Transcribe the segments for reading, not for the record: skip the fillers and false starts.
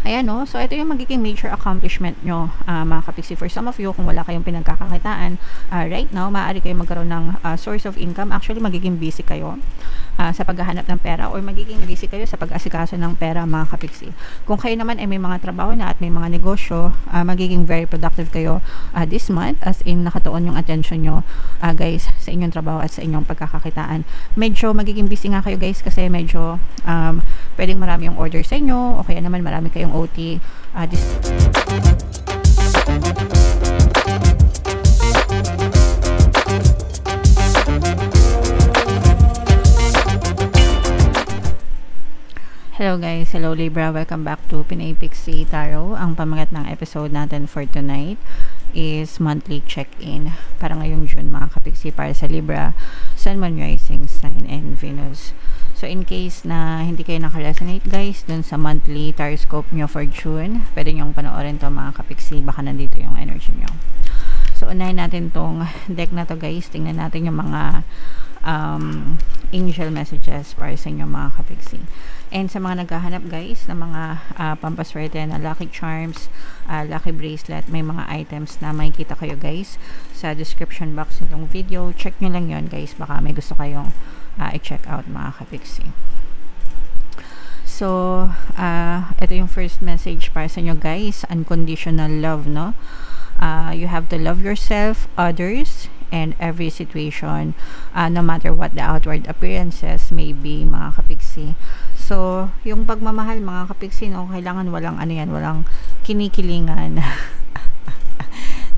Ayan, no? So, ito yung magiging major accomplishment nyo, mga kapiksi. For some of you, kung wala kayong pinagkakakitaan, right now, maaari kayong magkaroon ng source of income. Actually, magiging busy kayo sa paghahanap ng pera, or magiging busy kayo sa pag-asikaso ng pera, mga kapiksi. Kung kayo naman ay may mga trabaho na at may mga negosyo, magiging very productive kayo this month, as in nakatuon yung attention nyo, guys, sa inyong trabaho at sa inyong pagkakakitaan. Medyo magiging busy nga kayo, guys, kasi medyo pwedeng marami yung order sa inyo, o kaya naman marami kayong OT. Hello guys, hello Libra, welcome back to Pinay Pixie Tarot. Ang pamagat ng episode natin for tonight is monthly check-in para ngayong June, mga kapiksi, para sa Libra, Sun, Moon, Rising Sign, and Venus. So, in case na hindi kayo nakaresonate, guys, dun sa monthly taroscope nyo for June, pwede nyong panoorin to, mga kapiksi, baka nandito yung energy nyo. So, unahin natin tong deck na to, guys. Tingnan natin yung mga angel messages para sa inyo, mga kapiksi. And sa mga naghahanap, guys, ng mga pampaswerte na lucky charms, lucky bracelet, may mga items na makikita kayo, guys, sa description box nitong video. Check nyo lang yon, guys. Baka may gusto kayong i-check out, mga kapiksi. So, ito yung first message para sa inyo, guys. Unconditional love, no? You have to love yourself, others, and every situation, no matter what the outward appearances may be, mga kapiksi. So, yung pagmamahal, mga kapiksi, no, kailangan walang walang kinikilingan.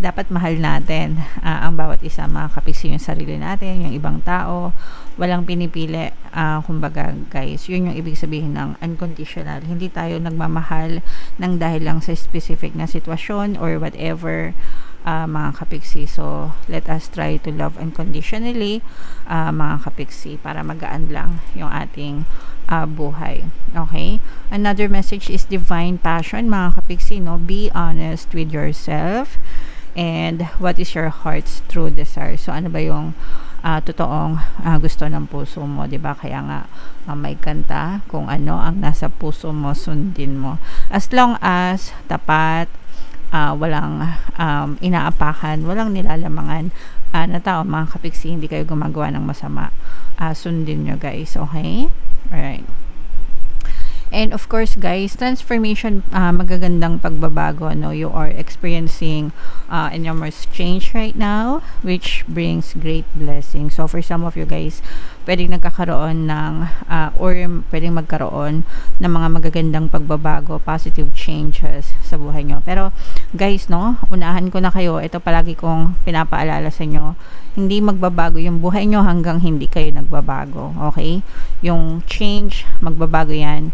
Dapat mahal natin ang bawat isa, mga kapiksi, yung sarili natin, yung ibang tao, walang pinipili. Kumbaga, guys, yun yung ibig sabihin ng unconditional. Hindi tayo nagmamahal ng dahil lang sa specific na sitwasyon or whatever, mga kapiksi. So, let us try to love unconditionally, mga kapiksi, para magaan lang yung ating buhay. Okay? Another message is divine passion, mga kapiksi, no? Be honest with yourself and what is your heart's true desire. So, ano ba yung totoong gusto ng puso mo, 'di ba? Kaya nga may kanta, kung ano ang nasa puso mo, sundin mo. As long as tapat, walang inaapakan, walang nilalamangan na tao, mga kapiksi, hindi kayo gumagawa ng masama, sundin nyo, guys. Okay? Alright. And of course, guys, transformation, magagandang pagbabago, no? You are experiencing enormous change right now, which brings great blessing. So, for some of you, guys, pwedeng nagkakaroon ng, or pwedeng magkaroon ng mga magagandang pagbabago, positive changes sa buhay nyo. Pero, guys, no, unahan ko na kayo, ito palagi kong pinapaalala sa inyo, hindi magbabago yung buhay nyo hanggang hindi kayo nagbabago. Okay? Yung change, magbabago yan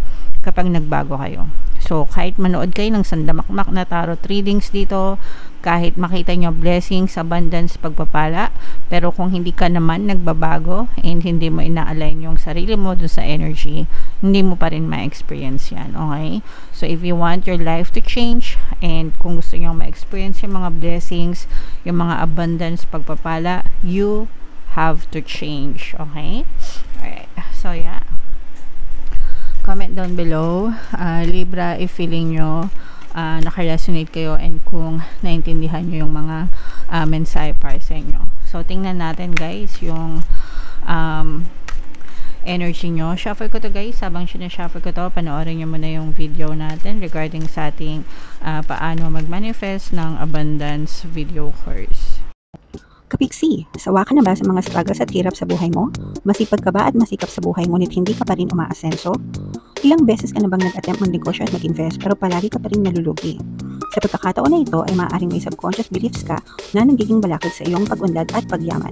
kapag nagbago kayo. So, kahit manood kayo ng sandamakmak na tarot readings dito, kahit makita nyo blessings, abundance, pagpapala, pero kung hindi ka naman nagbabago and hindi mo ina-align yung sarili mo dun sa energy, hindi mo pa rin ma-experience yan. Okay? So, if you want your life to change, and kung gusto nyo ma-experience yung mga blessings, yung mga abundance, pagpapala, you have to change. Okay? Alright. So, yeah. Comment down below, Libra, if feeling nyo naka-resonate kayo and kung naintindihan nyo yung mga mensahe para sa inyo. So, tingnan natin, guys, yung energy nyo. Shuffle ko to, guys. Habang sinashuffle ko to, panoorin nyo muna yung video natin regarding sa ating paano mag-manifest ng abundance video course. Kapiksi, sawa ka na ba sa mga struggles at hirap sa buhay mo? Masipag ka ba at masikap sa buhay ngunit hindi ka pa rin umaasenso? Ilang beses ka na bang nag-attempt mag-negosyo at mag-invest pero palagi ka pa rin nalulugi? Sa pagkakataon na ito ay maaaring may subconscious beliefs ka na nagiging balakid sa iyong pag-unlad at pagyaman.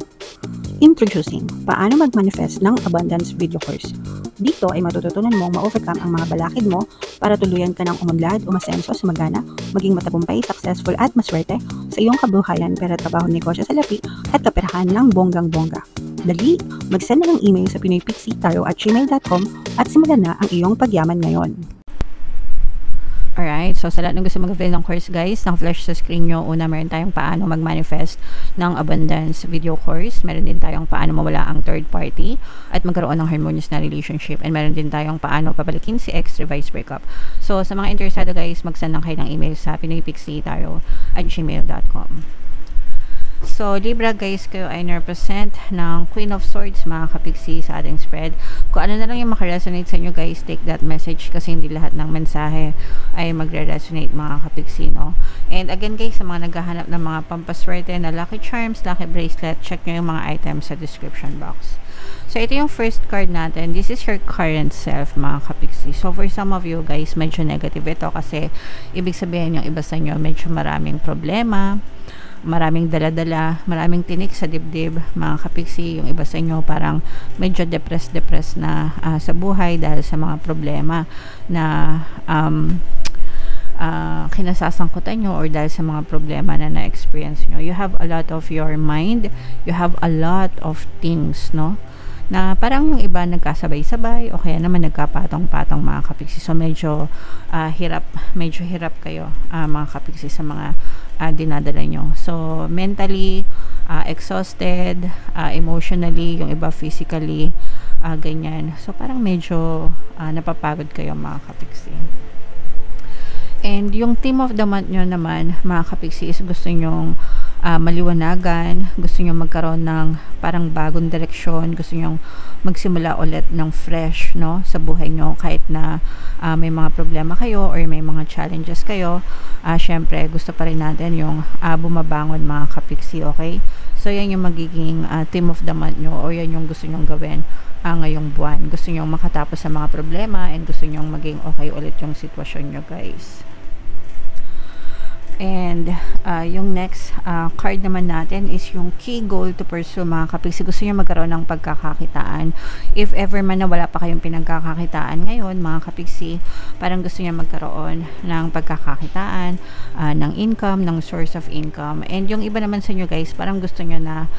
Introducing, paano mag-manifest ng abundance video course. Dito ay matututunan mong ma-overcome ang mga balakid mo para tuluyan ka ng umunlad, umasenso, sumagana, maging matagumpay, successful at maswerte sa iyong kabuhayan, pera, trabaho, negosyo, salapi at kaperahan ng bonggang-bongga. Dali, mag-send na ng email sa pinoypixie@gmail.com at simulan na ang iyong pagyaman ngayon. Alright, so sa lahat ng gusto mag-avail ng course guys, naka-flash sa screen nyo. Una, meron tayong paano mag-manifest ng abundance video course. Meron din tayong paano mawala ang third party at magkaroon ng harmonious na relationship. And meron din tayong paano pabalikin si ex, revised breakup. So sa mga interesado guys, mag-send lang kayo ng email sa pinoypixietarot@gmail.com. So, Libra guys, kayo ay na-represent ng Queen of Swords, mga kapiksi sa ating spread. Kung ano na lang yung makaresonate sa inyo guys, take that message kasi hindi lahat ng mensahe ay magre-resonate mga kapiksi, no? And again guys, sa mga naghahanap ng mga pampaswerte na lucky charms, lucky bracelet, check nyo yung mga items sa description box. So, ito yung first card natin. This is your current self, mga kapiksi. So, for some of you guys, medyo negative ito kasi ibig sabihin yung iba sa inyo, medyo maraming problema, maraming dala-dala, maraming tinik sa dibdib, mga kapiksi. Yung iba sa inyo parang medyo depressed na sa buhay dahil sa mga problema na kinasasangkutan nyo or dahil sa mga problema na na-experience nyo. You have a lot of your mind, you have a lot of things, no? Na parang yung iba nagkasabay-sabay o kaya naman nagkapatong-patong, mga kapiksi. So medyo hirap kayo mga kapiksi sa mga dinadala nyo. So mentally exhausted, emotionally, yung iba physically, ganyan. So parang medyo napapagod kayo, mga kapiksi. And yung theme of the month nyo naman, mga kapiksi, is gusto nyong maliwanagan, gusto nyo magkaroon ng parang bagong direksyon, gusto nyo magsimula ulit ng fresh, no, sa buhay nyo kahit na may mga problema kayo or may mga challenges kayo. Syempre gusto pa rin natin yung bumabangon, mga kapiksi, okay? So yan yung magiging theme of the month nyo, o yan yung gusto nyong gawin ngayong buwan. Gusto nyong makatapos sa mga problema and gusto nyong maging okay ulit yung sitwasyon nyo guys. And yung next card naman natin is yung key goal to pursue, mga kapiksi. Gusto nyo magkaroon ng pagkakakitaan. If ever man na wala pa kayong pinagkakakitaan ngayon, mga kapiksi, parang gusto nyo magkaroon ng pagkakakitaan, ng income, ng source of income. And yung iba naman sa inyo guys, parang gusto nyo na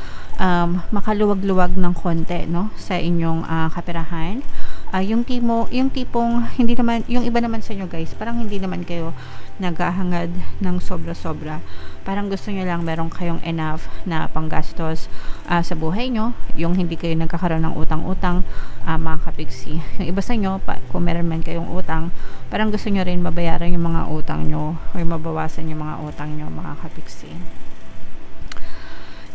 makaluwag-luwag ng konti, no, sa inyong kaperahan. Yung tipong hindi naman, yung iba naman sa inyo guys, parang hindi naman kayo naghahangad ng sobra-sobra. Parang gusto nyo lang meron kayong enough na panggastos sa buhay nyo, yung hindi kayo nagkakaroon ng utang-utang, mga kapiksi. Yung iba sa inyo, kung meron man kayong utang, parang gusto nyo rin mabayaran yung mga utang nyo or mabawasan yung mga utang nyo, mga kapiksi.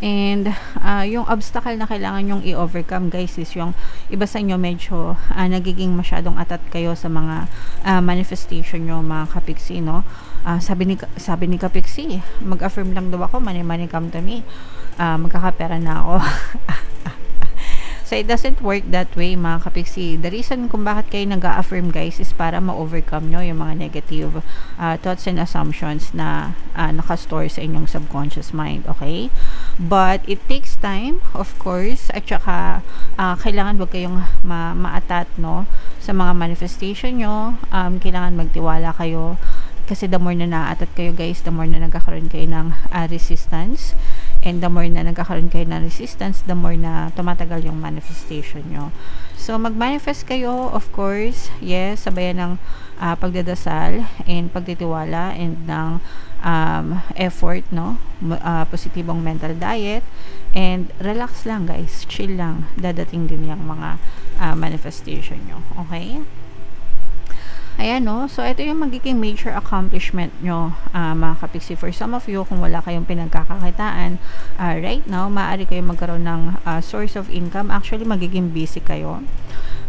And yung obstacle na kailangan yung i-overcome guys is yung iba sa inyo medyo nagiging masyadong atat kayo sa mga manifestation nyo, mga kapiksi, no? Sabi ni kapiksi, mag-affirm lang daw ako, money come to me, magkakapera na ako. So it doesn't work that way, mga kapiksi. The reason kung bakit kayo nag-a-affirm guys is para ma-overcome nyo yung mga negative thoughts and assumptions na nakastore sa inyong subconscious mind, okay? But it takes time, of course, at saka kailangan wag kayong ma-atat, no, sa mga manifestation nyo. Kailangan magtiwala kayo kasi the more na na-atat kayo guys, the more na nagkakaroon kayo ng resistance. And the more na nagkakaroon kayo ng resistance, the more na tumatagal yung manifestation nyo. So, mag-manifest kayo, of course. Yes, sabayan ng pagdadasal and pagtitiwala and ng effort, no? Positibong mental diet. And relax lang, guys. Chill lang. Dadating din yung mga manifestation nyo. Okay? Ayan, no? So, ito yung magiging major accomplishment nyo, mga kapiksi. For some of you, kung wala kayong pinagkakakitaan, right now, maaari kayo magkaroon ng source of income. Actually, magiging busy kayo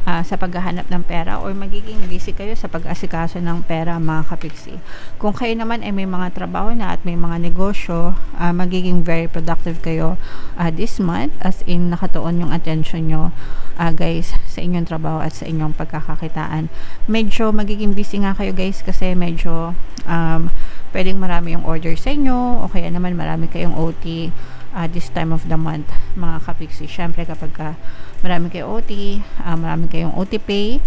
sa paghahanap ng pera or magiging busy kayo sa pag-asikaso ng pera, mga kapiksi. Kung kayo naman ay may mga trabaho na at may mga negosyo, magiging very productive kayo this month, as in nakatuon yung attention nyo guys sa inyong trabaho at sa inyong pagkakakitaan. Medyo magiging busy nga kayo guys kasi medyo pwedeng marami yung order sa inyo o kaya naman marami kayong OT this time of the month, mga kapiksi. Syempre kapag marami kayong OT, marami kayong OT pay,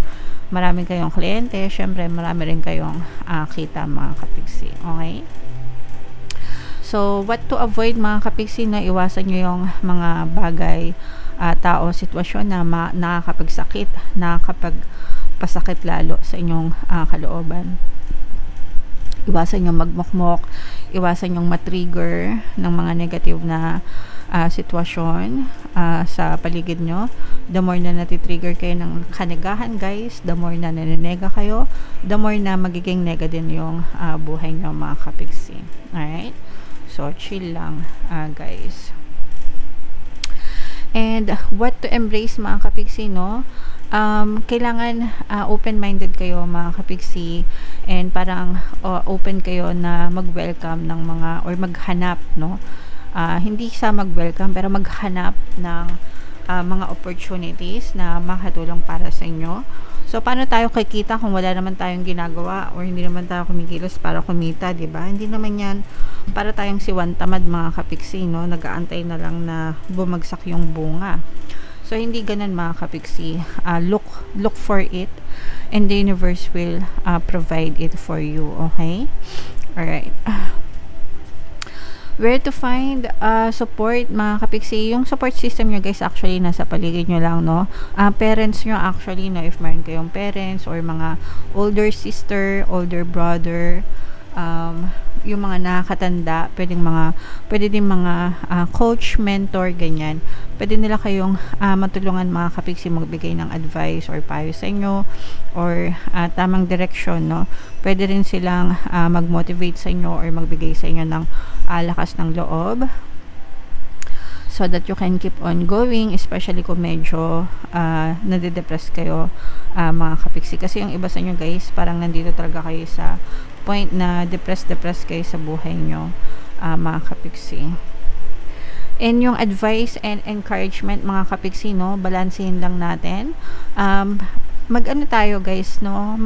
marami kayong kliyente, syempre marami rin kayong kita, mga kapiksi. Okay? So, what to avoid, mga kapiksi, na iwasan nyo yung mga bagay, tao, sitwasyon na nakakapagsakit, nakakapagpasakit lalo sa inyong kalooban. Iwasan yung magmukmok, iwasan yung matrigger ng mga negative na sitwasyon sa paligid nyo. The more na natitrigger kayo ng kanagahan guys, the more na naninega kayo, the more na magiging nega din yung buhay nyo mga kapiksi. Alright? So, chill lang guys. And what to embrace mga kapiksi, no? Kailangan open-minded kayo mga kapiksi, and parang open kayo na mag-welcome ng mga, or maghanap, no? Hindi sa mag-welcome, pero maghanap ng mga opportunities na makatulong para sa inyo. So, paano tayo kikita kung wala naman tayong ginagawa or hindi naman tayo kumikilos para kumita, diba? Hindi naman yan para tayong siwan tamad mga kapiksi, no? Nag-aantay na lang na bumagsak yung bunga. So, hindi ganun mga kapiksi. Look for it, and the universe will provide it for you, okay? Alright. Where to find support mga kapiksi? Yung support system nyo guys, actually nasa paligid nyo lang, no? Parents nyo actually, no? If mayroon kayong parents or mga older sister, older brother, yung mga nakakatanda, pwede din mga coach, mentor, ganyan. Pwede nila kayong matulungan mga kapiksi, magbigay ng advice or payo sa inyo, or tamang direction, no? Pwede rin silang mag-motivate sa inyo or magbigay sa inyo ng lakas ng loob, so that you can keep on going, especially kung medyo nade-depress kayo mga kapiksi. Kasi yung iba sa inyo guys, parang nandito talaga kayo sa point na depressed kayo sa buhay nyo mga kapiksi. And yung advice and encouragement mga kapiksi, no, balansehin lang natin. Mag-ano tayo guys, no,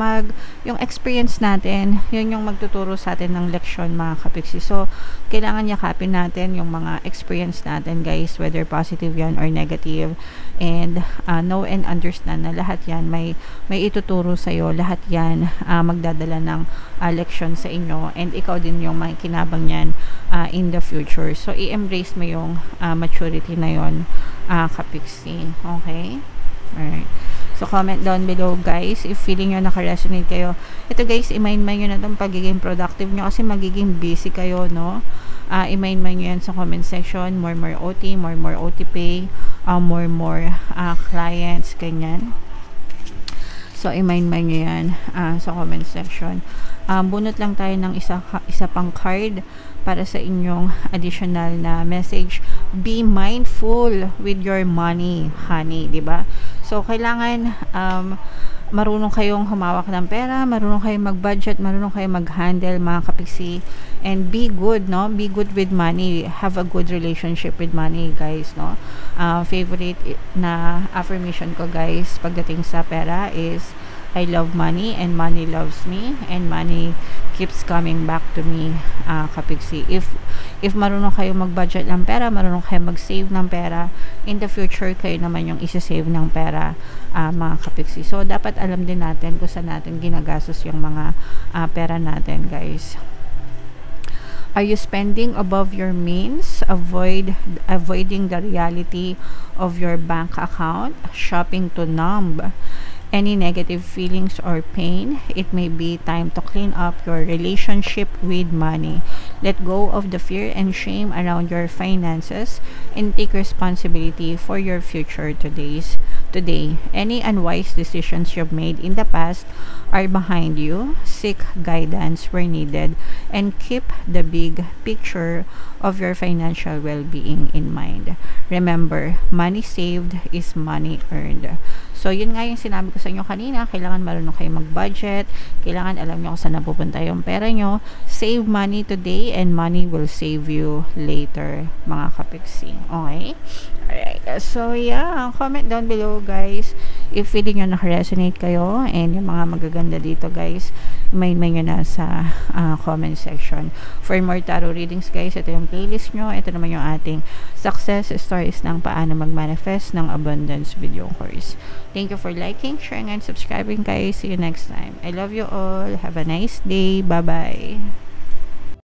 yung experience natin, yun yung magtuturo sa atin ng leksyon mga kapiksi. So, kailangan yakapin natin yung mga experience natin guys, whether positive yan or negative, and know and understand na lahat yan may ituturo sa'yo, lahat yan magdadala ng leksyon sa inyo, and ikaw din yung makikinabang yan in the future. So, i-embrace mo yung maturity na yun kapiksi, okay? Alright. So, comment down below guys if feeling nyo naka-resonate kayo. Ito guys, i-mind-mind nyo na itong pagiging productive nyo kasi magiging busy kayo, no? I-mind-mind nyo yan sa comment section. More OT, more OT pay, more clients, ganyan. So, i-mind-mind nyo yan sa comment section. Bunot lang tayo ng isa pang card para sa inyong additional na message. Be mindful with your money, honey, diba? So, kailangan marunong kayong humawak ng pera, marunong kayong mag-budget, marunong kayong mag-handle mga kapiksi, and be good, no? Be good with money. Have a good relationship with money, guys, no? Favorite na affirmation ko, guys, pagdating sa pera is, I love money and money loves me, and money keeps coming back to me, kapiksi. If marunong kayo mag-budget ng pera, marunong kayo mag-save ng pera, in the future, kayo naman yung isa-save ng pera, mga kapiksi. So, dapat alam din natin kung saan natin ginagastos yung mga pera natin, guys. Are you spending above your means? Avoiding the reality of your bank account, shopping to numb any negative feelings or pain. It may be time to clean up your relationship with money. Let go of the fear and shame around your finances and take responsibility for your future today. Any unwise decisions you've made in the past are behind you. Seek guidance where needed and keep the big picture of your financial well-being in mind. Remember, money saved is money earned. So, yun nga yung sinabi ko sa inyo kanina. Kailangan marunong kayo mag-budget. Kailangan alam nyo kung saan napupunta yung pera nyo. Save money today and money will save you later, mga kapiksi. Okay? Alright. So, yeah. Comment down below, guys, if feeling nyo naka-resonate kayo and yung mga magaganda dito, guys, may nyo na sa comment section. For more tarot readings, guys, ito yung playlist nyo. Ito naman yung ating success stories ng paano mag-manifest ng abundance video course. Thank you for liking, sharing, and subscribing, guys. See you next time. I love you all. Have a nice day. Bye-bye.